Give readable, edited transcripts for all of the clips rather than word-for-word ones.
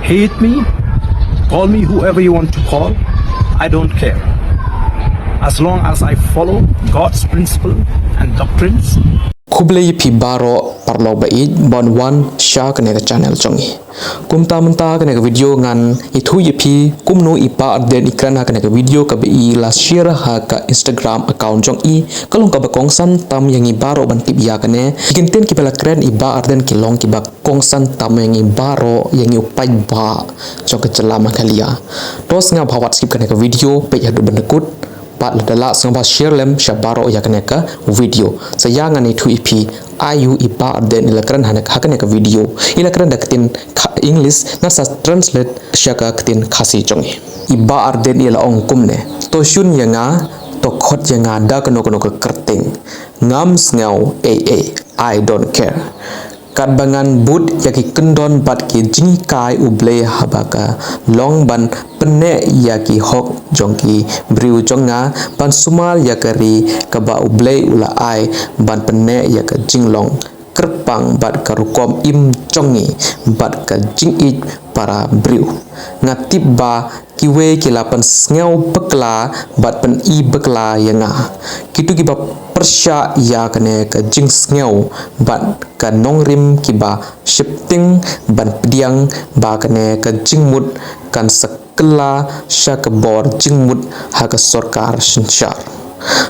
hate me, call me whoever you want to call. I don't care. As long as I follow God's principle and doctrines. Kublai pi baro parlo bait bon wan sha kene ka channel chongi kumta menta kene ka video ngan ithu pi kumno ipa den ikran ha kene ka video ka bi la share ha ka Instagram account jong i kalong ka ba kongsan tam yang i baro ban tip ya kene ikinten ki bela kren i ba arden ki long ki ba kongsan tam yang i baro yang i upai ba jong ka celama kalia tos nga bhawat skip kene ka video pe ya do benekut pat ladala sangba share lem shabaro ya kene ka video saya ngani thu ipi ayu ipa den ilakran hanak hakane ka video ilakran daktin english na sa translate shaka ktin khasi chongi iba arden ila ong kumne to shun yanga to khot yanga da kano kano ka kerting ngam sngaw I don't care kadbangan bud yaki kendon bat ki jing kai uble habaka long ban penne yaki hok jongki briu jonga ban sumal yakari kaba uble ula ai ban penne yaka jinglong kerpang bat karukom im jongi bat ka jing i para briu ngatip ba kiwe kilapan sngew bekla bat pen i bekla yanga kitu kiba persya ya kene ka jing sngew bat ka nongrim kiba shifting ban pediang ba kene ka jingmut kan sekela sya ke bor jingmut ha ka sorkar shinshar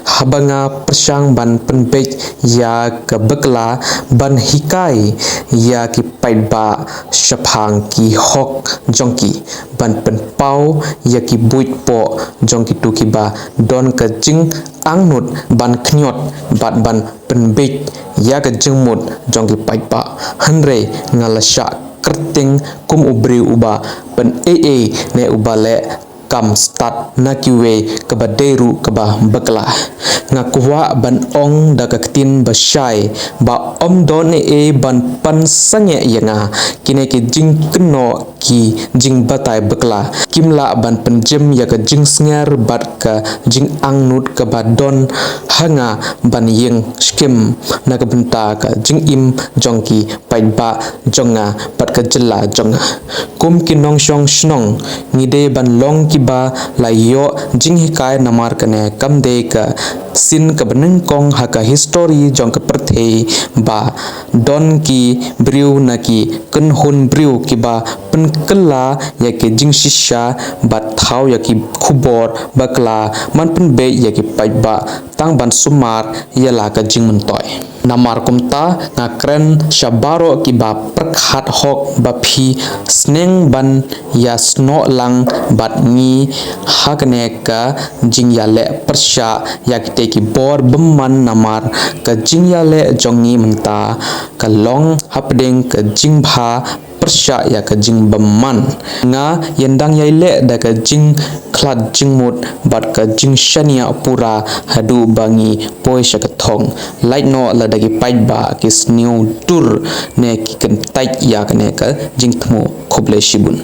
habanga persang ban penbek ya ke bekla ban hikai ya ki paidba shaphang ki hok jongki ban penpau ya ki buit po jongki tu ki ba don ka jing angnut ban knyot bat ban penbek ya ka jingmut jongki paidba hanre ngalasha kerting kum ubri uba pen ne ubale kam start nakiwe keba deru keba bekla ngakuwa ban ong dakaktin basyai ba om don ban pan sange yanga kine ki jing keno ki jing batai bekla kimla ban penjem ya ka jing sngar bat ka jing angnut keba don hanga ban yeng skim nakabenta ka jing im jongki paidba jonga bat ka jela jonga kum kinong shong snong ngide ban long kiba layo jing hikai namar kane kamde ka sin ka beneng kong haka history jong ka perthe ba don ki briu naki kenhun briu kiba penkela ya ke jing shisha bat thau ya ki khubor bakla man pen be ya ki paiba tang ban sumar ya la ka jing mentoy namar kumta ngakren shabaro kiba perkhat hok baphi sneng ban ya sno lang bat ni hakne ka jing ya le persya ya kite ki bor beman namar ka jing ya le jongi menta ka long hapdeng ka jing bha persya ya ka jing beman nga yendang yai le da ka jing khlad jing mut bat ka jing shania pura hadu bangi poi shakathong light no la da ki pait ba ki snew tur ne ki kan tait ya ka ne ka jing thmo khoble shibun